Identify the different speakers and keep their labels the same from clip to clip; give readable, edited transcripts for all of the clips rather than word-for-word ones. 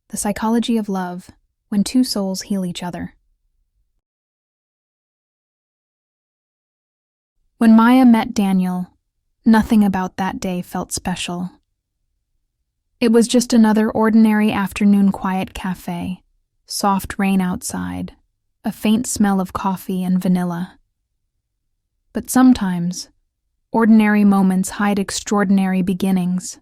Speaker 1: The psychology of love, when two souls heal each other. When Maya met Daniel, nothing about that day felt special. It was just another ordinary afternoon quiet cafe, soft rain outside, a faint smell of coffee and vanilla. But sometimes, ordinary moments hide extraordinary beginnings.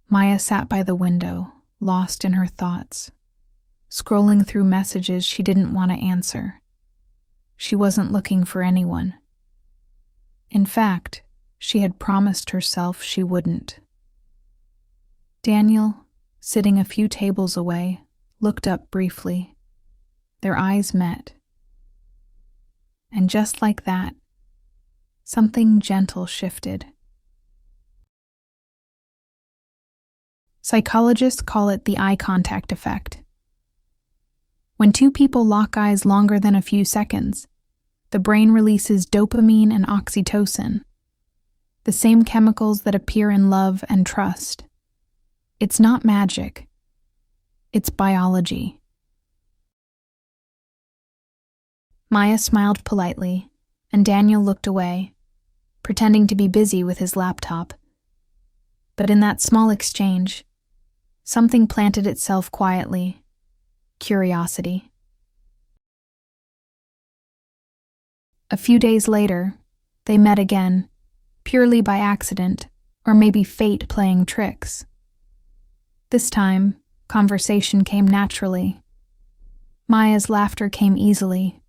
Speaker 1: Maya sat by the window, lost in her thoughts, scrolling through messages she didn't want to answer. She wasn't looking for anyone. In fact, she had promised herself she wouldn't. Daniel, sitting a few tables away, looked up briefly. Their eyes met. And just like that, something gentle shifted. Psychologists call it the eye contact effect. When two people lock eyes longer than a few seconds, the brain releases dopamine and oxytocin, the same chemicals that appear in love and trust. It's not magic. It's biology. Maya smiled politely, and Daniel looked away, pretending to be busy with his laptop. But in that small exchange, something planted itself quietly: curiosity. A few days later, they met again, purely by accident, or maybe fate playing tricks. This time, conversation came naturally. Maya's laughter came easily.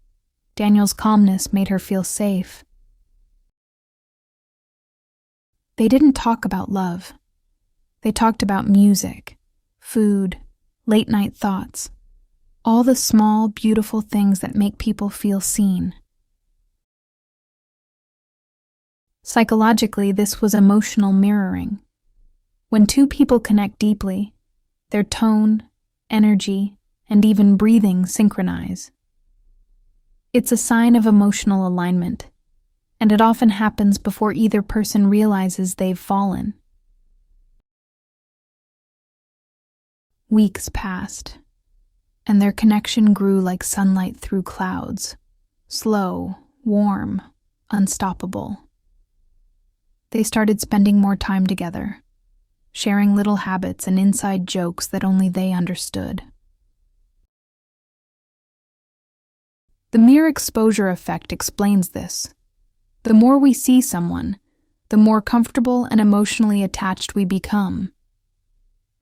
Speaker 1: Daniel's calmness made her feel safe. They didn't talk about love. They talked about music, food, late-night thoughts, all the small, beautiful things that make people feel seen. Psychologically, this was emotional mirroring. When two people connect deeply, their tone, energy, and even breathing synchronize. It's a sign of emotional alignment, and it often happens before either person realizes they've fallen. Weeks passed, and their connection grew like sunlight through clouds, slow, warm, unstoppable. They started spending more time together, sharing little habits and inside jokes that only they understood. The mere exposure effect explains this. The more we see someone, the more comfortable and emotionally attached we become.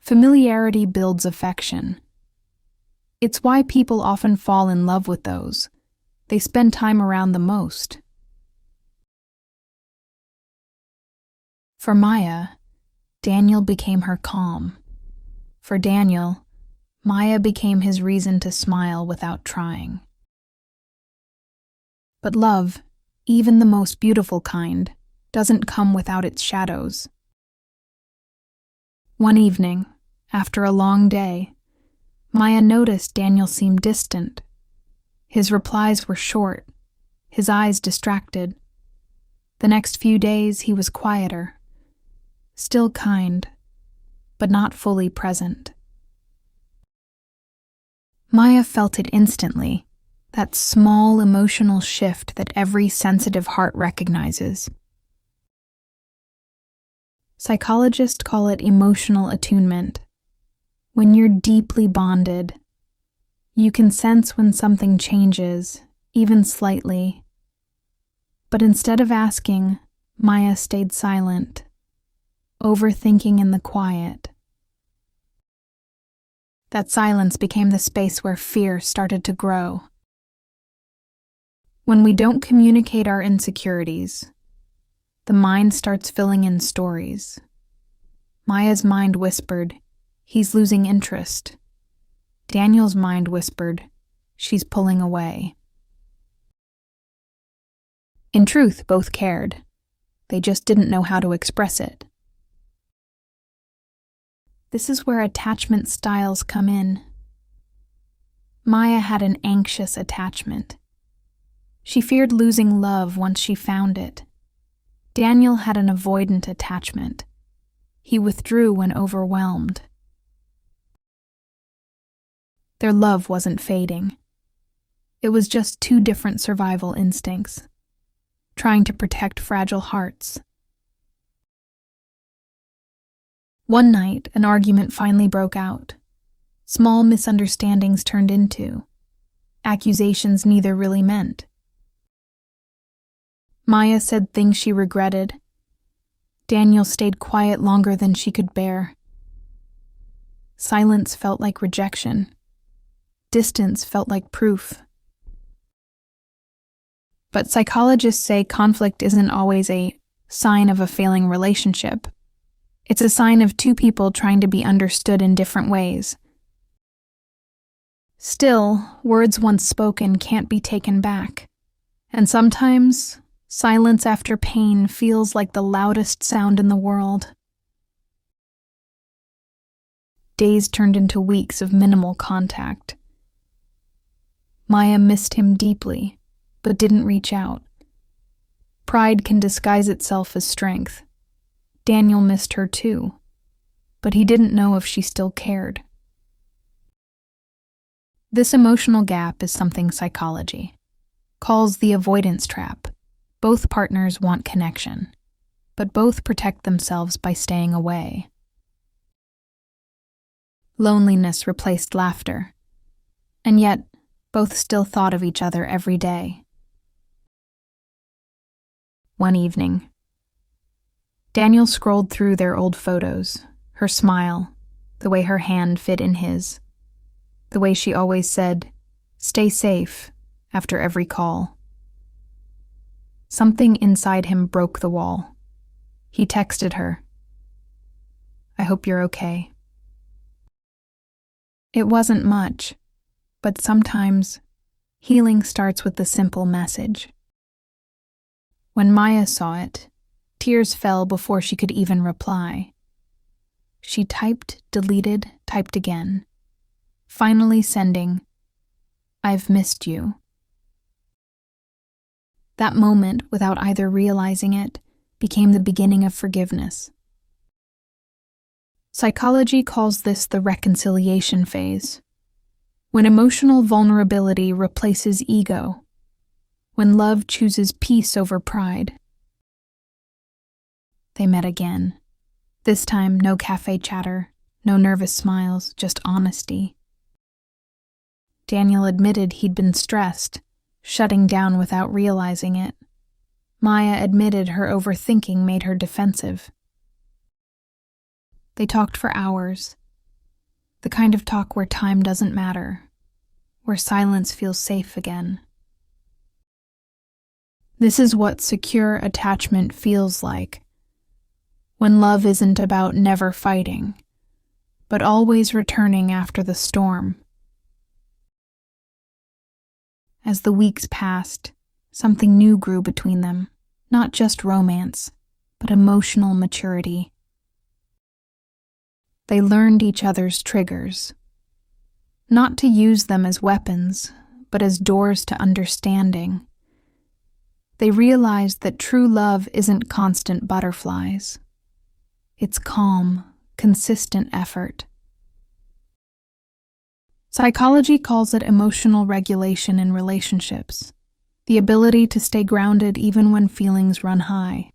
Speaker 1: Familiarity builds affection. It's why people often fall in love with those they spend time around the most. For Maya, Daniel became her calm. For Daniel, Maya became his reason to smile without trying. But love, even the most beautiful kind, doesn't come without its shadows. One evening, after a long day, Maya noticed Daniel seemed distant. His replies were short, his eyes distracted. The next few days he was quieter, still kind, but not fully present. Maya felt it instantly, that small emotional shift that every sensitive heart recognizes. Psychologists call it emotional attunement. When you're deeply bonded, you can sense when something changes, even slightly. But instead of asking, Maya stayed silent, overthinking in the quiet. That silence became the space where fear started to grow. When we don't communicate our insecurities, the mind starts filling in stories. Maya's mind whispered, "He's losing interest." Daniel's mind whispered, "She's pulling away." In truth, both cared. They just didn't know how to express it. This is where attachment styles come in. Maya had an anxious attachment. She feared losing love once she found it. Daniel had an avoidant attachment. he withdrew when overwhelmed. Their love wasn't fading. It was just two different survival instincts, trying to protect fragile hearts. One night, an argument finally broke out. Small misunderstandings turned into accusations neither really meant. Maya said things she regretted. Daniel stayed quiet longer than she could bear. Silence felt like rejection. Distance felt like proof. But psychologists say conflict isn't always a sign of a failing relationship. It's a sign of two people trying to be understood in different ways. Still, words once spoken can't be taken back. And sometimes, silence after pain feels like the loudest sound in the world. Days turned into weeks of minimal contact. Maya missed him deeply, but didn't reach out. Pride can disguise itself as strength. Daniel missed her too, but he didn't know if she still cared. This emotional gap is something psychology calls the avoidance trap. Both partners want connection, but both protect themselves by staying away. Loneliness replaced laughter, and yet both still thought of each other every day. One evening, Daniel scrolled through their old photos, her smile, the way her hand fit in his, the way she always said, "Stay safe," after every call. Something inside him broke the wall. He texted her, "I hope you're okay." It wasn't much, but sometimes healing starts with the simple message. When Maya saw it, tears fell before she could even reply. She typed, deleted, typed again, finally sending, "I've missed you." That moment, without either realizing it, became the beginning of forgiveness. Psychology calls this the reconciliation phase, when emotional vulnerability replaces ego, when love chooses peace over pride. They met again. This time, no cafe chatter, no nervous smiles, just honesty. Daniel admitted he'd been stressed, shutting down without realizing it. Maya admitted her overthinking made her defensive. They talked for hours. The kind of talk where time doesn't matter, where silence feels safe again. This is what secure attachment feels like, when love isn't about never fighting, but always returning after the storm. As the weeks passed, something new grew between them, not just romance, but emotional maturity. They learned each other's triggers, not to use them as weapons, but as doors to understanding. They realized that true love isn't constant butterflies. It's calm, consistent effort. Psychology calls it emotional regulation in relationships, the ability to stay grounded even when feelings run high.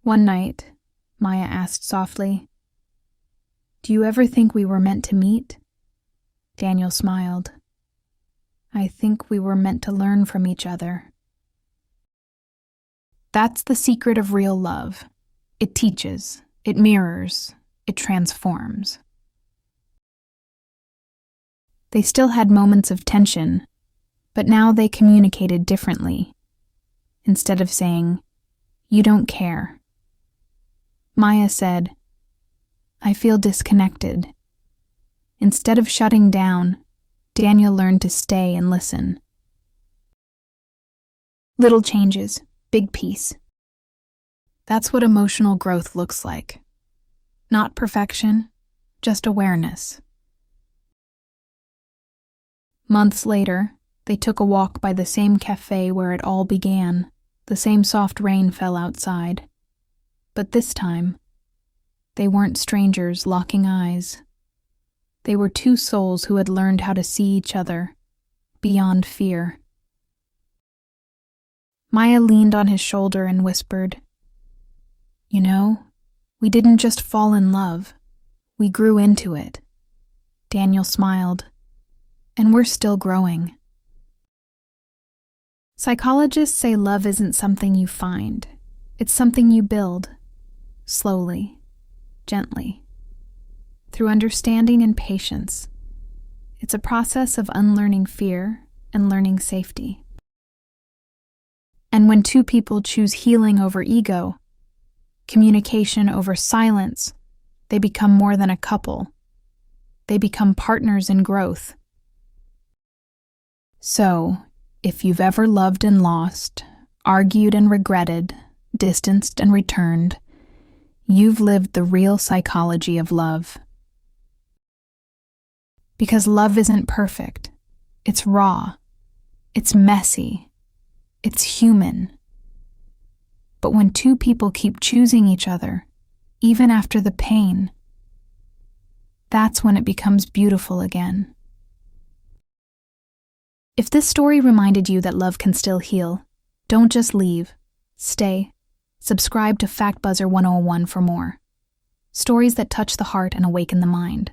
Speaker 1: One night, Maya asked softly, "Do you ever think we were meant to meet?" Daniel smiled. "I think we were meant to learn from each other." That's the secret of real love. It teaches, it mirrors, it transforms. They still had moments of tension, but now they communicated differently. Instead of saying, "You don't care," Maya said, "I feel disconnected." Instead of shutting down, Daniel learned to stay and listen. Little changes, big peace. That's what emotional growth looks like. Not perfection, just awareness. Months later, they took a walk by the same cafe where it all began. The same soft rain fell outside. But this time, they weren't strangers locking eyes. They were two souls who had learned how to see each other beyond fear. Maya leaned on his shoulder and whispered, "You know, we didn't just fall in love. We grew into it." Daniel smiled. "And we're still growing." Psychologists say love isn't something you find. It's something you build, slowly, gently, through understanding and patience. It's a process of unlearning fear and learning safety. And when two people choose healing over ego, communication over silence, they become more than a couple. They become partners in growth. So, if you've ever loved and lost, argued and regretted, distanced and returned, you've lived the real psychology of love. Because love isn't perfect. It's raw. It's messy. It's human. But when two people keep choosing each other, even after the pain, that's when it becomes beautiful again. If this story reminded you that love can still heal, don't just leave. Stay. Subscribe to Fact Buzzer 101 for more. Stories that touch the heart and awaken the mind.